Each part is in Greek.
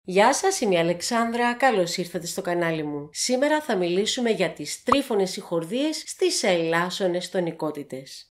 Γεια σας, είμαι η Αλεξάνδρα, καλώς ήρθατε στο κανάλι μου. Σήμερα θα μιλήσουμε για τις τρίφωνες συγχορδίες στις ελάσσονες τονικότητες.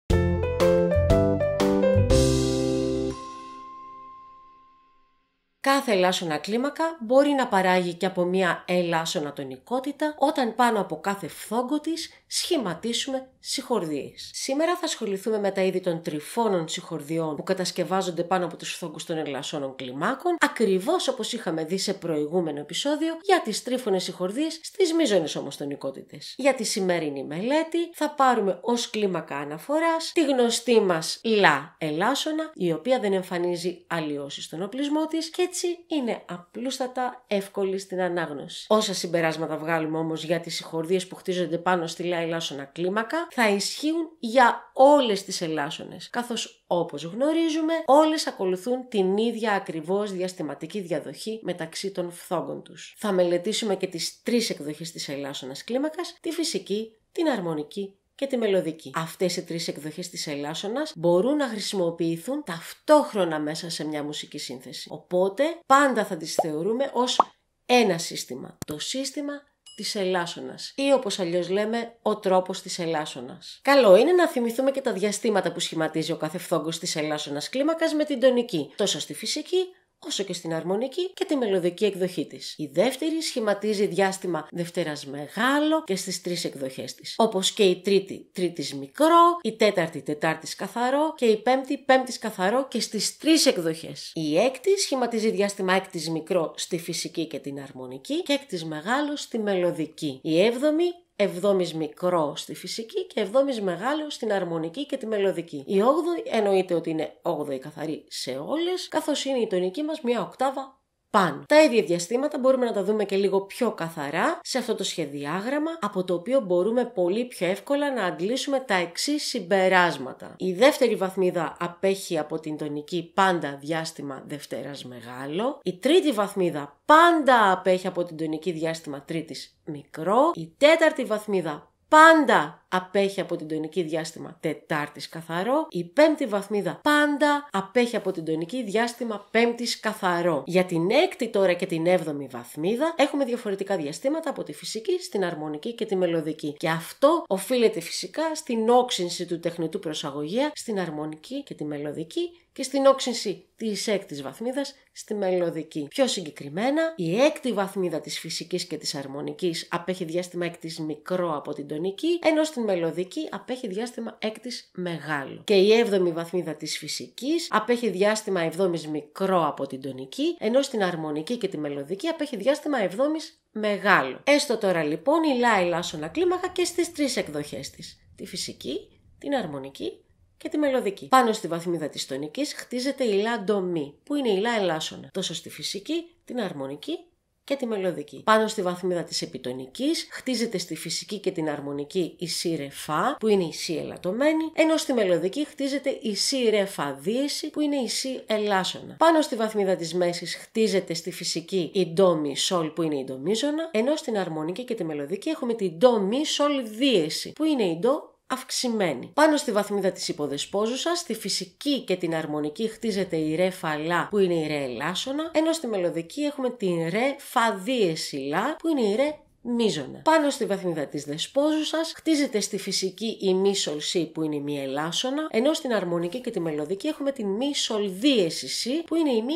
Κάθε ελάσσονα κλίμακα μπορεί να παράγει και από μια ελάσσονα τονικότητα όταν πάνω από κάθε φθόγκο της σχηματίσουμε συγχορδίες. Σήμερα θα ασχοληθούμε με τα είδη των τριφώνων συγχορδιών που κατασκευάζονται πάνω από τους φθόγκους των ελασσόνων κλιμάκων, ακριβώς όπως είχαμε δει σε προηγούμενο επεισόδιο για τις τρίφωνες συγχορδίες στις μείζονες όμως τονικότητες. Για τη σημερινή μελέτη θα πάρουμε ως κλίμακα αναφοράς τη γνωστή μας λα ελάσσονα, η οποία δεν εμφανίζει αλλοιώσεις στον οπλισμό της και έτσι είναι απλούστατα εύκολη στην ανάγνωση. Όσα συμπεράσματα βγάλουμε όμως για τις συγχορδίες που χτίζονται πάνω στη λα ελάσσονα κλίμακα θα ισχύουν για όλες τις ελάσσονες, καθώς όπως γνωρίζουμε όλες ακολουθούν την ίδια ακριβώς διαστηματική διαδοχή μεταξύ των φθόγκων τους. Θα μελετήσουμε και τις τρεις εκδοχές της ελάσσονας κλίμακας, τη φυσική, την αρμονική και τη μελωδική. Αυτές οι τρεις εκδοχές της ελάσσονας μπορούν να χρησιμοποιηθούν ταυτόχρονα μέσα σε μια μουσική σύνθεση. Οπότε πάντα θα τις θεωρούμε ως ένα σύστημα. Το σύστημα της ελάσσονας ή όπως αλλιώς λέμε ο τρόπος της ελάσσονας. Καλό είναι να θυμηθούμε και τα διαστήματα που σχηματίζει ο κάθε φθόγκος της ελάσσονας κλίμακας με την τονική, τόσο στη φυσική όσο και στην αρμονική και τη μελωδική εκδοχή της. Η δεύτερη σχηματίζει διάστημα Δευτέρας μεγάλο και στις τρεις εκδοχές της. Όπως και η τρίτη τρίτης μικρό, η τέταρτη τετάρτης καθαρό και η πέμπτη πέμπτης καθαρό και στις τρεις εκδοχές. Η έκτη σχηματίζει διάστημα έκτης μικρό στη φυσική και την αρμονική και έκτης μεγάλο στη μελωδική. Η έβδομη εβδόμης μικρό στη φυσική και εβδόμης μεγάλο στην αρμονική και τη μελωδική. Η όγδοη εννοείται ότι είναι όγδοη καθαρή σε όλες, καθώς είναι η τονική μας μια οκτάβα πάνω. Τα ίδια διαστήματα μπορούμε να τα δούμε και λίγο πιο καθαρά σε αυτό το σχεδιάγραμμα, από το οποίο μπορούμε πολύ πιο εύκολα να αντλήσουμε τα εξής συμπεράσματα. Η δεύτερη βαθμίδα απέχει από την τονική πάντα διάστημα Δευτέρας μεγάλο. Η τρίτη βαθμίδα πάντα απέχει από την τονική διάστημα τρίτης μικρό. Η τέταρτη βαθμίδα πάντα απέχει από την τονική διάστημα τετάρτης καθαρό. Η πέμπτη βαθμίδα πάντα απέχει από την τονική διάστημα πέμπτης καθαρό. Για την έκτη τώρα και την έβδομη βαθμίδα έχουμε διαφορετικά διαστήματα από τη φυσική στην αρμονική και τη μελωδική. Και αυτό οφείλεται φυσικά στην όξυνση του τεχνητού προσαγωγέα στην αρμονική και τη μελωδική και στην όξυνση της έκτης βαθμίδας στη μελωδική. Πιο συγκεκριμένα, η έκτη βαθμίδα της φυσικής και της αρμονικής απέχει διάστημα έκτης μικρό από την τονική, ενώ στην μελωδική απέχει διάστημα έκτης μεγάλο. Και η έβδομη βαθμίδα της φυσικής απέχει διάστημα εβδόμης μικρό από την τονική, ενώ στην αρμονική και τη μελωδική απέχει διάστημα εβδόμης μεγάλο. Έστω τώρα λοιπόν η λα ελάσσονα κλίμακα και στις τρεις εκδοχές της, τη φυσική, την αρμονική και τη μελωδική. Πάνω στη βαθμίδα της τονικής χτίζεται η λα ντο μι, που είναι η λα ελάσσονα, τόσο στη φυσική, την αρμονική και τη μελωδική. Πάνω στη βαθμίδα της επιτονικής χτίζεται στη φυσική και την αρμονική η σι ρε φα, που είναι η σι ελαττωμένη, ενώ στη μελωδική χτίζεται η σι ρε φα δίεση, που είναι η σι ελάσσονα. Πάνω στη βαθμίδα της μέσης χτίζεται στη φυσική η ντο μι σολ, που είναι η ντο μείζωνα, ενώ στην αρμονική και τη μελωδική έχουμε την ντο μι σολ δίεση, που είναι η ντο αυξημένη. Πάνω στη βαθμίδα της υποδεσπόζουσας, στη φυσική και την αρμονική χτίζεται η ρε φα λα, που είναι η ρε ελάσσονα, ενώ στη μελωδική έχουμε την ρε φα δίεση λα, που είναι η ρε μείζωνα. Πάνω στη βαθμίδα της δεσπόζουσας χτίζεται στη φυσική η μη σολ σι, που είναι η μη ελάσσονα, ενώ στην αρμονική και τη μελωδική έχουμε την μη σολ δίεση σι, που είναι η μη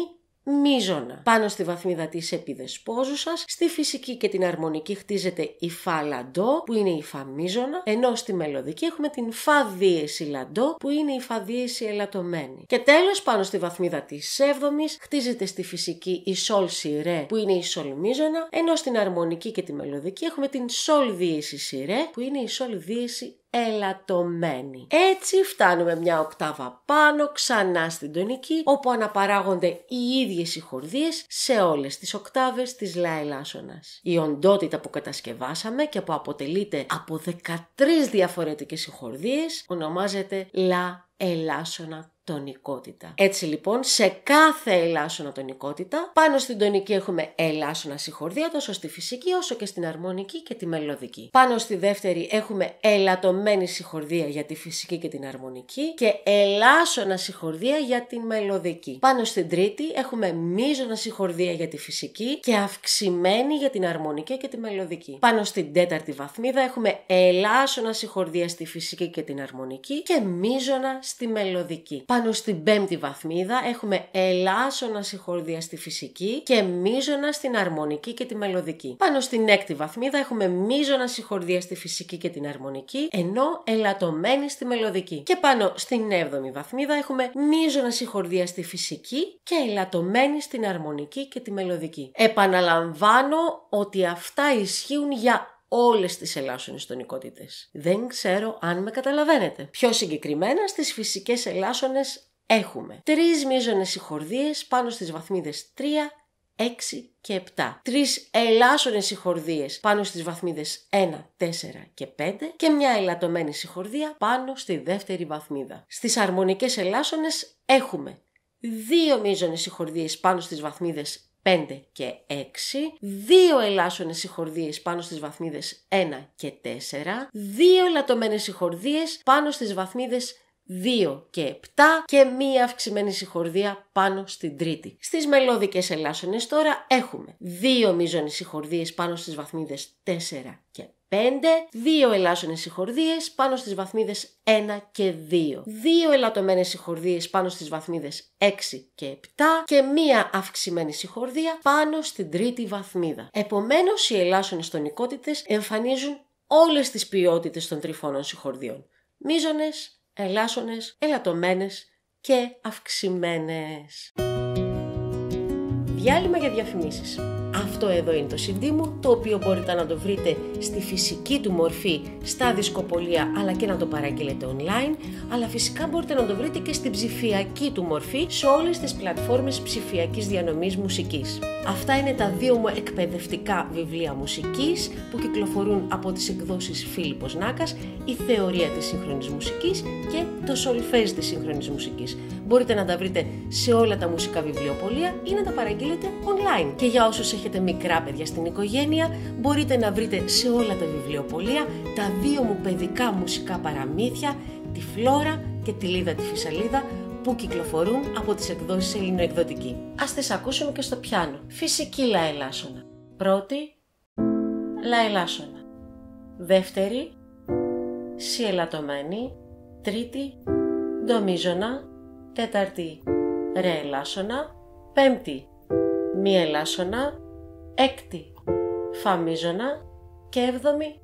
μείζωνα. Πάνω στη βαθμίδα της επιδεσπόζουσας, στη φυσική και την αρμονική χτίζεται η φα λαντό, που είναι η φα μείζωνα, ενώ στη μελωδική έχουμε την φα δίεση λαντό, που είναι η φα δίεση ελαττωμένη. Και τέλος, πάνω στη βαθμίδα της έβδομης χτίζεται στη φυσική η σολ σι ρε, που είναι η σολ μείζωνα, ενώ στην αρμονική και τη μελωδική έχουμε την σολ δίεση σι ρε, που είναι η σολ δίεση ελαττωμένη. Έτσι φτάνουμε μια οκτάβα πάνω ξανά στην τονική, όπου αναπαράγονται οι ίδιες συγχορδίες σε όλες τις οκτάβες της λα ελάσσονας. Η οντότητα που κατασκευάσαμε και που αποτελείται από 13 διαφορετικές συγχορδίες ονομάζεται λα ελάσσονα τονικότητα. Έτσι λοιπόν, σε κάθε ελάσσονα τονικότητα, πάνω στην τονική έχουμε ελάσσονα συγχορδία τόσο στη φυσική όσο και στην αρμονική και τη μελωδική. Πάνω στη δεύτερη έχουμε ελαττωμένη συγχορδία για τη φυσική και την αρμονική και ελάσσονα συγχορδία για τη μελωδική. Πάνω στην τρίτη έχουμε μείζωνα συγχορδία για τη φυσική και αυξημένη για την αρμονική και τη μελωδική. Πάνω στην τέταρτη βαθμίδα έχουμε ελάσσονα συγχορδία στη φυσική και την αρμονική και μείζωνα στη μελωδική. Πάνω στην πέμπτη βαθμίδα έχουμε ελάσσονα συγχορδία στη φυσική και μείζωνα στην αρμονική και τη μελωδική. Πάνω στην έκτη βαθμίδα έχουμε μείζωνα συγχορδία στη φυσική και την αρμονική, ενώ ελαττωμένη στη μελωδική. Και πάνω στην έβδομη βαθμίδα έχουμε μείζωνα συγχορδία στη φυσική και ελαττωμένη στην αρμονική και τη μελωδική. Επαναλαμβάνω ότι αυτά ισχύουν για όλες τις ελάσσονες τονικότητες. Δεν ξέρω αν με καταλαβαίνετε. Πιο συγκεκριμένα, στις φυσικές ελάσσονες έχουμε 3 μείζωνες συγχορδίες πάνω στις βαθμίδες 3, 6 και 7. 3 ελάσσονες συγχορδίες πάνω στις βαθμίδες 1, 4 και 5 και μια ελαττωμένη συγχορδία πάνω στη δεύτερη βαθμίδα. Στις αρμονικές ελάσσονες έχουμε 2 μείζωνες συγχορδίες πάνω στις βαθμίδες 5 και 6, 2 ελάσσονες συγχορδίες πάνω στις βαθμίδες 1 και 4, 2 ελαττωμένες συγχορδίες πάνω στις βαθμίδες 2 και 7 και μία αυξημένη συγχορδία πάνω στην τρίτη. Στις μελωδικές ελάσσονες τώρα έχουμε 2 μείζωνες συγχορδίες πάνω στις βαθμίδες 4 και 5, 2 ελάσσονες συγχορδίες πάνω στις βαθμίδες 1 και 2, 2 ελαττωμένες συγχορδίες πάνω στις βαθμίδες 6 και 7 και μία αυξημένη συγχορδία πάνω στην τρίτη βαθμίδα. Επομένως, οι ελάσσονες τονικότητες εμφανίζουν όλες τις ποιότητες των τριφώνων συγχορδιών. Μείζωνες, ελάσσονες, ελαττωμένες και αυξημένες. Διάλειμμα για διαφημίσεις. Αυτό εδώ είναι το CD μου, το οποίο μπορείτε να το βρείτε στη φυσική του μορφή στα δισκοπωλεία αλλά και να το παραγγείλετε online, αλλά φυσικά μπορείτε να το βρείτε και στην ψηφιακή του μορφή σε όλες τις πλατφόρμες ψηφιακής διανομής μουσικής. Αυτά είναι τα 2 μου εκπαιδευτικά βιβλία μουσικής που κυκλοφορούν από τις εκδόσεις Φίλιππος Νάκας, η Θεωρία της σύγχρονης μουσικής και το Σολφέζ της σύγχρονης μουσικής. Μπορείτε να τα βρείτε σε όλα τα μουσικά βιβλιοπωλεία ή να τα παραγγείλετε online. Και για όσους έχετε μικρά παιδιά στην οικογένεια, μπορείτε να βρείτε σε όλα τα βιβλιοπωλεία τα 2 μου παιδικά μουσικά παραμύθια, τη Φλόρα και τη Λίδα τη Φυσαλίδα, που κυκλοφορούν από τις εκδόσεις Ελληνοεκδοτική. Ας τις ακούσουμε και στο πιάνο. Φυσική λα ελάσσονα. Πρώτη, λα ελάσσονα. Δεύτερη, σι ελαττωμένη. Τρίτη, ντο μείζωνα. Τέταρτη, ρε ελάσσονα. Πέμπτη, μη ελάσσονα. Έκτη, φα μείζωνα. Και έβδομη,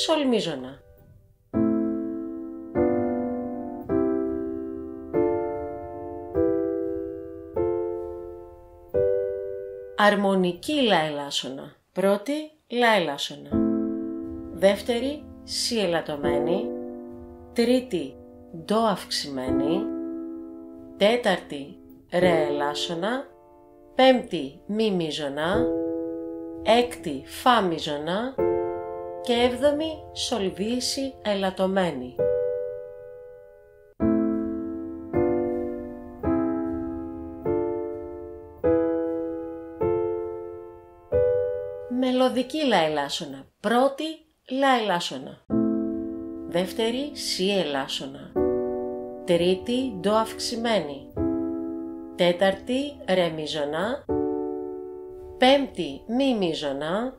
σολ μείζωνα. Αρμονική λα ελάσσονα. Πρώτη, λα ελάσσονα. Δεύτερη, σι ελαττωμένη. Τρίτη, ντο αυξημένη. Τέταρτη, ρε ελάσσονα. Πέμπτη, μη μείζωνα. Έκτη, φα μείζωνα. Και έβδομη, σολ δίηση ελαττωμένη. Μελωδική λα ελάσσονα. Πρώτη, λα ελάσσονα. Δεύτερη, σι ελάσσονα. Τρίτη, ντο αυξημένη. Τέταρτη, ρε μείζωνα. Πέμπτη, μη μείζωνα.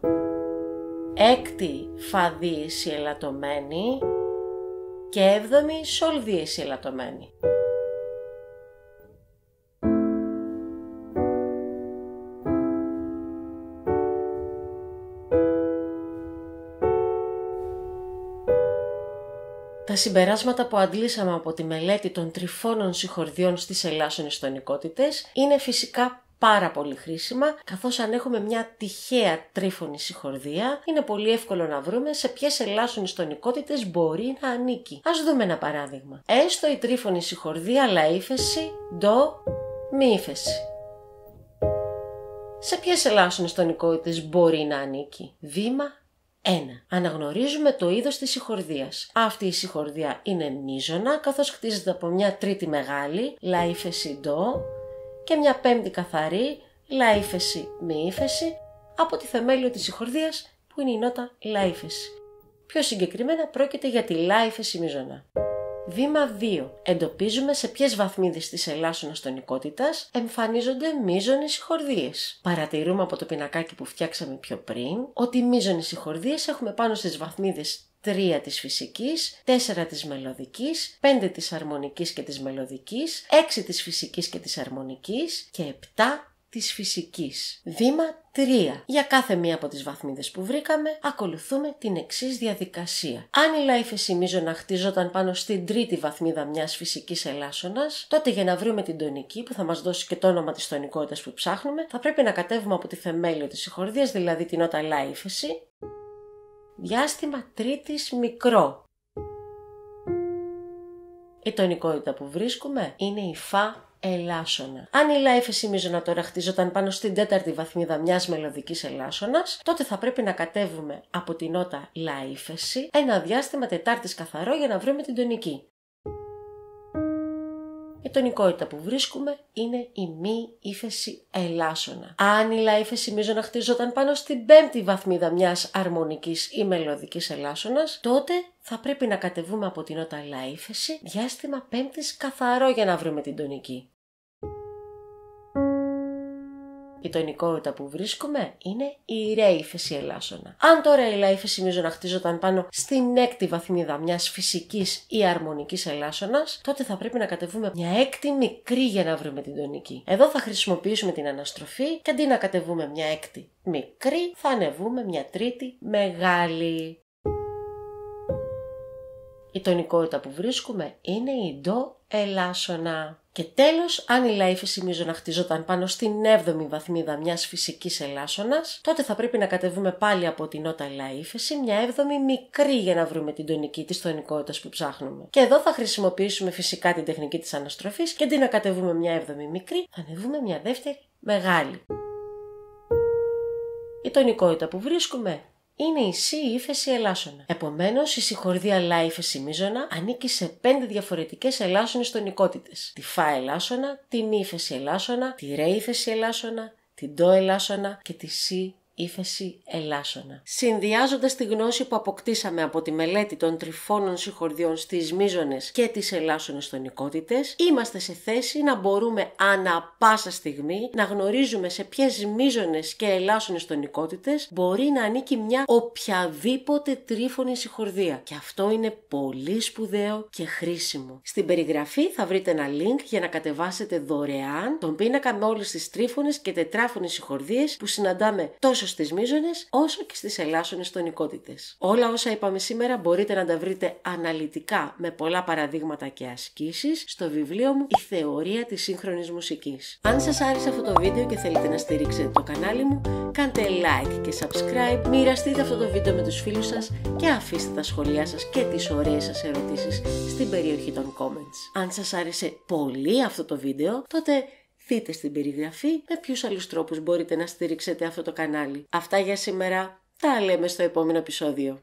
Έκτη, φα δίηση ελαττωμένη. Και έβδομη, σολ δίηση ελαττωμένη. Τα συμπεράσματα που αντλήσαμε από τη μελέτη των τριφώνων συγχορδιών στις ελάσσονες τονικότητες είναι φυσικά πάρα πολύ χρήσιμα, καθώς αν έχουμε μια τυχαία τρίφωνη συγχορδία, είναι πολύ εύκολο να βρούμε σε ποιες ελάσσονες τονικότητες μπορεί να ανήκει. Ας δούμε ένα παράδειγμα. Έστω η τρίφωνη συγχορδία λα ύφεση, ντο, μη ύφεση. Σε ποιες ελάσσονες τονικότητες μπορεί να ανήκει? Βήμα, 1. Αναγνωρίζουμε το είδος της συγχορδίας. Αυτή η συγχορδία είναι μείζωνα, καθώς χτίζεται από μια τρίτη μεγάλη, λα ύφεση ντο, και μια πέμπτη καθαρή, λα ύφεση μη ύφεση, από τη θεμέλιο της συγχορδίας που είναι η νότα λα ύφεση. Πιο συγκεκριμένα πρόκειται για τη λα ύφεση μείζωνα. Βήμα 2. Εντοπίζουμε σε ποιες βαθμίδες της ελάσσονας τονικότητας εμφανίζονται μείζωνες συγχορδίες. Παρατηρούμε από το πινακάκι που φτιάξαμε πιο πριν ότι μείζωνες συγχορδίες έχουμε πάνω στις βαθμίδες 3 της φυσικής, 4 της μελωδικής, 5 της αρμονικής και της μελωδικής, 6 της φυσικής και της αρμονικής και 7 της φυσικής. Βήμα 3. Για κάθε μία από τις βαθμίδες που βρήκαμε, ακολουθούμε την εξής διαδικασία. Αν η λα ύφεση μείζωνα χτίζονταν πάνω στην τρίτη βαθμίδα μιας φυσικής ελάσσονας, τότε για να βρούμε την τονική που θα μας δώσει και το όνομα της τονικότητας που ψάχνουμε, θα πρέπει να κατέβουμε από τη θεμέλιο της συγχορδίας, δηλαδή την νότα λα ύφεση, διάστημα τρίτης μικρό. Η τονικότητα που βρίσκουμε είναι η φα ελάσσονα. Αν η λα ύφεση μείζωνα τώρα χτίζονταν πάνω στην τέταρτη βαθμίδα μιας μελωδικής ελάσσονας, τότε θα πρέπει να κατέβουμε από τη νότα λα ύφεση ένα διάστημα τετάρτης καθαρό για να βρούμε την τονική. Η τονικότητα που βρίσκουμε είναι η μη ύφεση ελάσσονα. Αν η λα ύφεση μείζωνα χτίζονταν πάνω στην πέμπτη βαθμίδα μιας αρμονικής ή μελωδικής ελάσσονας, τότε θα πρέπει να κατεβούμε από την νότα λα ύφεση διάστημα πέμπτης καθαρό για να βρούμε την τονική. Η τονικότητα που βρίσκουμε είναι η ρε ύφεση ελάσσονα. Αν τώρα η λα ύφεση μείζωνα χτίζονταν πάνω στην έκτη βαθμίδα μιας φυσικής ή αρμονικής ελάσσονας, τότε θα πρέπει να κατεβούμε μια έκτη μικρή για να βρούμε την τονική. Εδώ θα χρησιμοποιήσουμε την αναστροφή και αντί να κατεβούμε μια έκτη μικρή, θα ανεβούμε μια τρίτη μεγάλη. Η τονικότητα που βρίσκουμε είναι η ντο ελάσσονα. Και τέλος, αν η λα ύφεση μείζωνα χτίζονταν πάνω στην 7η βαθμίδα μιας φυσικής ελάσσονας, τότε θα πρέπει να κατεβούμε πάλι από την νότα λα ύφεση μια 7η μικρή για να βρούμε την τονική της τονικότητας που ψάχνουμε. Και εδώ θα χρησιμοποιήσουμε φυσικά την τεχνική της αναστροφής και αντί να κατεβούμε μια 7η μικρή, θα ανεβούμε μια δεύτερη μεγάλη. Η τονικότητα που βρίσκουμε είναι η σι ύφεση ελάσσονα. Επομένως, η συγχορδία λα ύφεση μείζωνα ανήκει σε 5 διαφορετικές ελάσσονες τονικότητες. Τη φα ελάσσονα, τη μη ύφεση ελάσσονα, τη ρε ύφεση ελάσσονα, την ντο ελάσσονα και τη σι ύφεση ελάσσονα. Συνδυάζοντας τη γνώση που αποκτήσαμε από τη μελέτη των τριφώνων συγχορδιών στις μείζωνες και τις ελάσσονες τονικότητες, είμαστε σε θέση να μπορούμε ανά πάσα στιγμή να γνωρίζουμε σε ποιες μείζωνες και ελάσσονες τονικότητες μπορεί να ανήκει μια οποιαδήποτε τρίφωνη συγχορδία. Και αυτό είναι πολύ σπουδαίο και χρήσιμο. Στην περιγραφή θα βρείτε ένα link για να κατεβάσετε δωρεάν τον πίνακα με όλες τις τρίφωνες και τετράφωνες συγχορδίες που συναντάμε τόσο στις μείζωνες όσο και στις ελάσσονες τονικότητες. Όλα όσα είπαμε σήμερα μπορείτε να τα βρείτε αναλυτικά με πολλά παραδείγματα και ασκήσεις στο βιβλίο μου «Η θεωρία της σύγχρονης μουσικής». Αν σας άρεσε αυτό το βίντεο και θέλετε να στηρίξετε το κανάλι μου, κάντε like και subscribe, μοιραστείτε αυτό το βίντεο με τους φίλους σας και αφήστε τα σχόλιά σας και τις ωραίες σας ερωτήσεις στην περιοχή των comments. Αν σας άρεσε πολύ αυτό το βίντεο, τότε δείτε στην περιγραφή με ποιους άλλους τρόπους μπορείτε να στηρίξετε αυτό το κανάλι. Αυτά για σήμερα, τα λέμε στο επόμενο επεισόδιο.